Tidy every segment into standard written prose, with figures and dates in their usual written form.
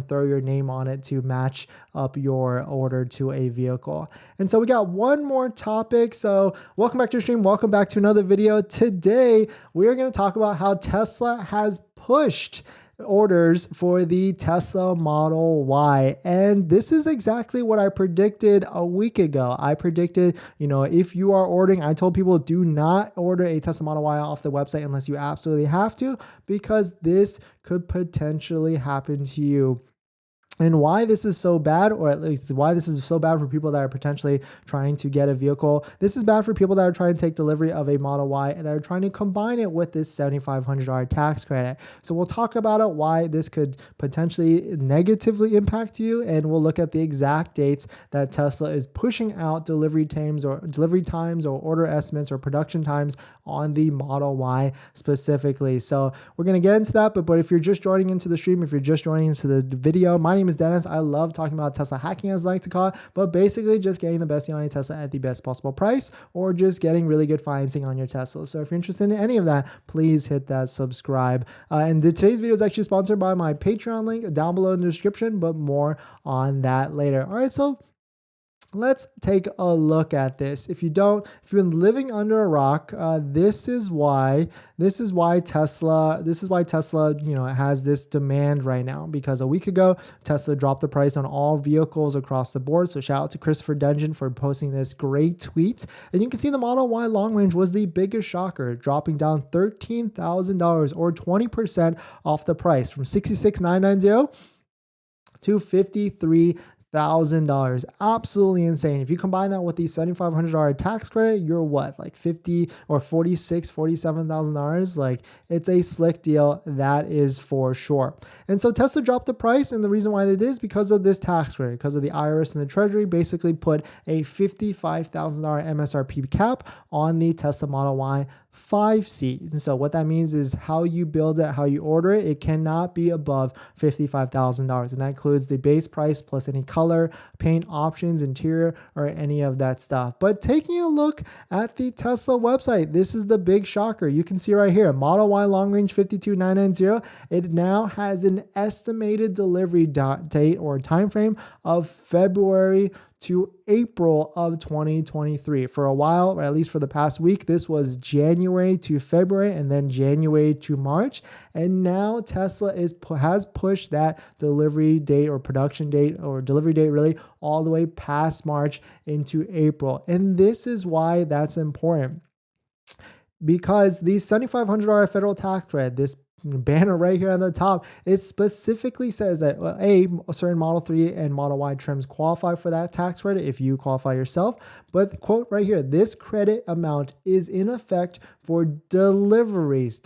and throw your name on it to match up your order to a vehicle. And so we got one more topic. So welcome back to the stream. Welcome back to another video. Today, we are going to talk about how Tesla has pushed orders for the Tesla Model Y. And this is exactly what I predicted a week ago. I predicted, if you are ordering, I told people do not order a Tesla Model Y off the website unless you absolutely have to, because this could potentially happen to you. And why this is so bad, or at least why this is so bad for people that are potentially trying to get a vehicle. This is bad for people that are trying to take delivery of a Model Y and that are trying to combine it with this $7,500 tax credit. So we'll talk about it, why this could potentially negatively impact you, and we'll look at the exact dates that Tesla is pushing out delivery times or order estimates or production times on the Model Y specifically. So we're going to get into that, but if you're just joining into the stream, if you're just joining into the video, my name is Dennis. I love talking about Tesla hacking, as I like to call it, but basically just getting the best deal on a Tesla at the best possible price, or just getting really good financing on your Tesla. So if you're interested in any of that, please hit that subscribe. And today's video is actually sponsored by my Patreon link down below in the description, but more on that later. All right, so let's take a look at this. If you've been living under a rock, this is why Tesla, has this demand right now, because a week ago, Tesla dropped the price on all vehicles across the board. So shout out to Christopher Dengen for posting this great tweet. And you can see the Model Y long range was the biggest shocker, dropping down $13,000 or 20% off the price from $66,990 to $53,000. Absolutely insane. If you combine that with the $7,500 tax credit, you're what, like $50 or $47,000? Like, it's a slick deal, that is for sure. And so Tesla dropped the price, and the reason why they did is because of this tax credit, because of the IRS and the Treasury basically put a $55,000 MSRP cap on the Tesla Model Y 5 And so what that means is how you build it, how you order it, it cannot be above $55,000. And that includes the base price plus any color, paint options, interior, or any of that stuff. But taking a look at the Tesla website, this is the big shocker. You can see right here, Model Y long range 52,990. It now has an estimated delivery date or time frame of February to April of 2023. For a while, or at least for the past week, this was January to February and then January to March. And now Tesla has pushed that delivery date or production date or delivery date really all the way past March into April. And this is why that's important, because the $7,500 federal tax credit, this banner right here on the top, it specifically says that a certain Model 3 and Model Y trims qualify for that tax credit if you qualify yourself. But quote right here, this credit amount is in effect for deliveries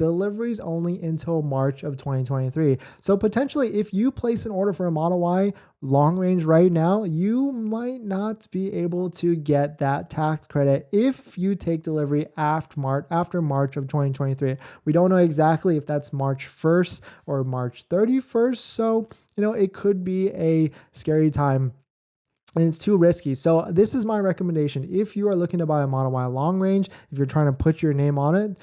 only until March of 2023. So potentially, if you place an order for a Model Y long range right now, you might not be able to get that tax credit if you take delivery after March of 2023. We don't know exactly if that's March 1st or March 31st. So, it could be a scary time, and it's too risky. So this is my recommendation. If you are looking to buy a Model Y long range, if you're trying to put your name on it,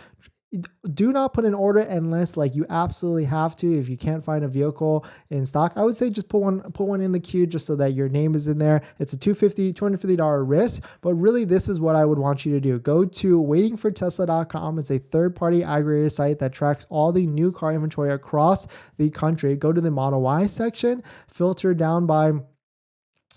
do not put an order unless you absolutely have to. If you can't find a vehicle in stock, I would say just put one in the queue just so that your name is in there. It's a $250 risk, but really this is what I would want you to do. Go to waitingfortesla.com. It's a third-party aggregator site that tracks all the new car inventory across the country. Go to the Model Y section, filter down by,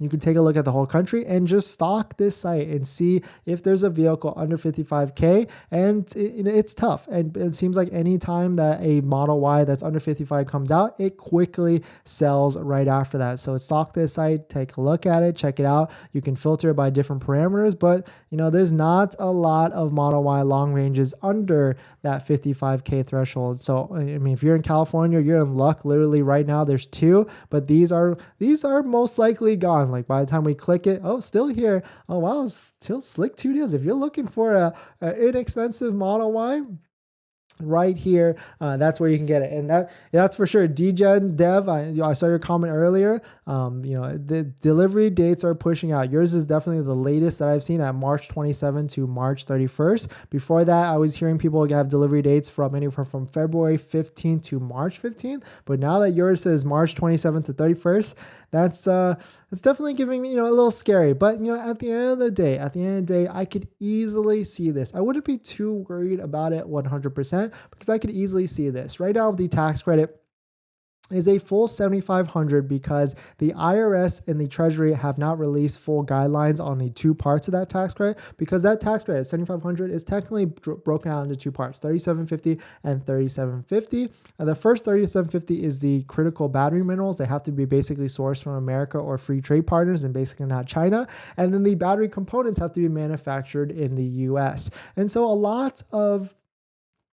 you can take a look at the whole country and just stalk this site and see if there's a vehicle under 55K. And it's tough. And it seems like any time that a Model Y that's under 55 comes out, it quickly sells right after that. So stalk this site, take a look at it, check it out. You can filter it by different parameters, but there's not a lot of Model Y long ranges under that 55K threshold. So, if you're in California, you're in luck. Literally right now, there's 2, but these are most likely gone. Like by the time we click it, still here. Oh wow, still slick 2 deals. If you're looking for a inexpensive Model Y, right here. That's where you can get it, and that's for sure. DGen Dev, I saw your comment earlier. The delivery dates are pushing out. Yours is definitely the latest that I've seen at March 27 to March 31st. Before that, I was hearing people have delivery dates from anywhere from February 15th to March 15th. But now that yours says March 27th to 31st, that's definitely giving me, a little scary. But, at the end of the day, I could easily see this. I wouldn't be too worried about it 100% because I could easily see this. Right now, the tax credit is a full $7,500 because the IRS and the Treasury have not released full guidelines on the two parts of that tax credit, because that tax credit, $7,500, is technically broken out into two parts, $3,750 and $3,750. The first $3,750 is the critical battery minerals. They have to be basically sourced from America or free trade partners and basically not China. And then the battery components have to be manufactured in the US. And so a lot of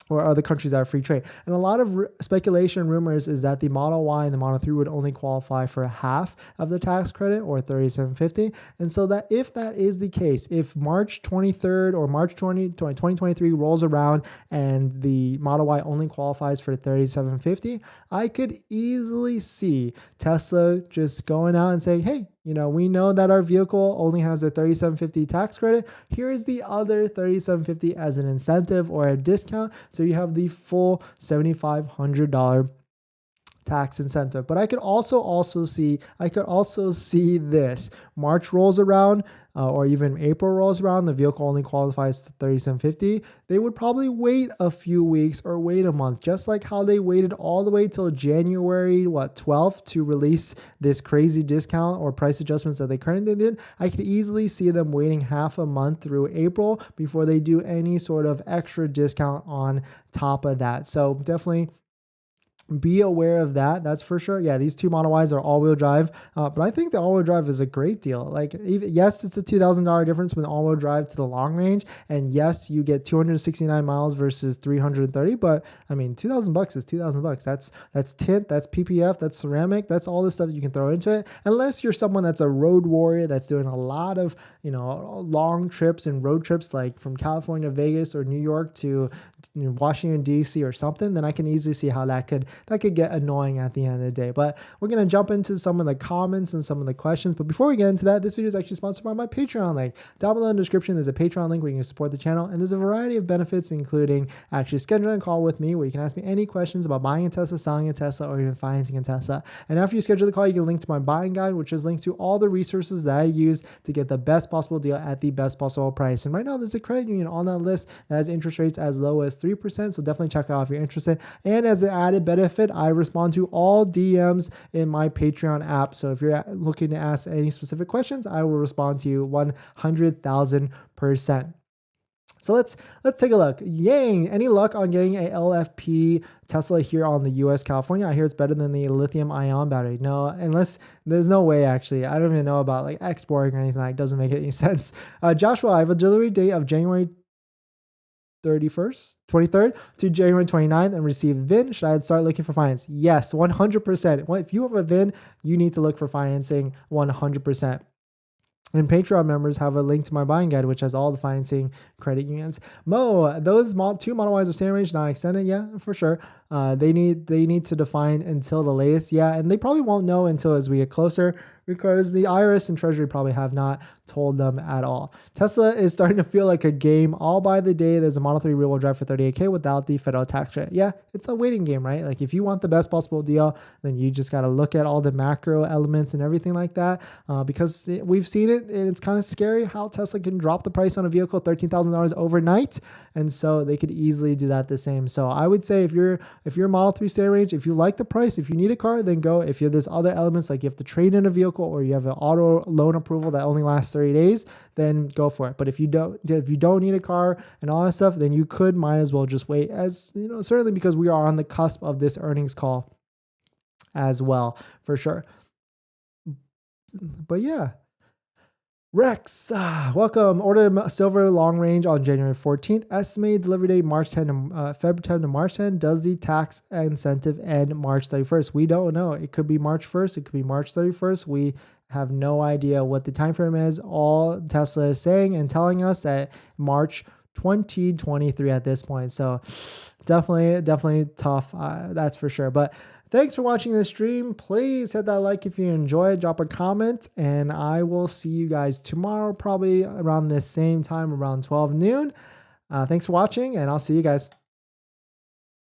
or other countries that are free trade. And a lot of speculation and rumors is that the Model Y and the Model 3 would only qualify for half of the tax credit, or $3,750. And so that if that is the case, if March 23rd or March 2023 rolls around and the Model Y only qualifies for $3,750, I could easily see Tesla just going out and saying, hey, we know that our vehicle only has a $3,750 tax credit. Here's the other $3,750 as an incentive or a discount. So you have the full $7,500 tax incentive. But I could also see this. March rolls around, or even April rolls around, the vehicle only qualifies to $3,750. They would probably wait a few weeks or wait a month, just like how they waited all the way till January 12th to release this crazy discount or price adjustments that they currently did. I could easily see them waiting half a month through April before they do any sort of extra discount on top of that. So definitely be aware of that. That's for sure. Yeah, these two Model Ys are all-wheel drive, but I think the all-wheel drive is a great deal. Yes, it's a $2,000 difference from the all-wheel drive to the long range, and yes, you get 269 miles versus 330. But I mean, $2,000 is $2,000. That's tint, that's PPF, that's ceramic, that's all the stuff that you can throw into it. Unless you're someone that's a road warrior that's doing a lot of long trips and road trips, like from California to Vegas or New York to Washington D.C. or something, then I can easily see how that could get annoying at the end of the day. But we're going to jump into some of the comments and some of the questions. But before we get into that, this video is actually sponsored by my Patreon link. Down below in the description, there's a Patreon link where you can support the channel. And there's a variety of benefits, including actually scheduling a call with me where you can ask me any questions about buying a Tesla, selling a Tesla, or even financing a Tesla. And after you schedule the call, you get a link to my buying guide, which is linked to all the resources that I use to get the best possible deal at the best possible price. And right now, there's a credit union on that list that has interest rates as low as 3%. So definitely check out if you're interested. And as an added benefit, I respond to all DMs in my Patreon app. So if you're looking to ask any specific questions, I will respond to you 100,000%. So let's take a look. Yang, any luck on getting a LFP Tesla here on the US, California? I hear it's better than the lithium ion battery. No, unless there's no way actually. I don't even know about exporting or anything. It doesn't make any sense. Joshua, I have a delivery date of January 23rd to January 29th and receive VIN. Should I start looking for finance? Yes, 100%. If you have a VIN, you need to look for financing 100%. And Patreon members have a link to my buying guide, which has all the financing credit unions. Mo, those two Model Ys are standard range, not extended. Yeah, for sure. They need to define until the latest. Yeah, and they probably won't know until as we get closer, because the IRS and Treasury probably have not told them at all. Tesla is starting to feel like a game all by the day. There's a Model 3 rear-wheel drive for $38,000 without the federal tax credit. Yeah, it's a waiting game, right? If you want the best possible deal, then you just got to look at all the macro elements and everything like that, because we've seen it, and it's kind of scary how Tesla can drop the price on a vehicle $13,000 overnight, and so they could easily do that the same. So I would say if you're Model 3 standard range, if you like the price, if you need a car, then go. If there's other elements, like you have to trade in a vehicle or you have an auto loan approval that only lasts 30 days, then go for it. But if you don't need a car and all that stuff, then you might as well just wait, as certainly because we are on the cusp of this earnings call as well, for sure. But yeah. Rex, welcome. Order silver long range on January 14th. Estimated delivery date March 10 to February 10 to March 10. Does the tax incentive end March 31st? We don't know. It could be March 1st. It could be March 31st. We have no idea what the time frame is. All Tesla is saying and telling us that March 2023 at this point. So definitely tough. That's for sure. But thanks for watching this stream. Please hit that like if you enjoyed, drop a comment, and I will see you guys tomorrow, probably around the same time, around 12 noon. Thanks for watching, and I'll see you guys.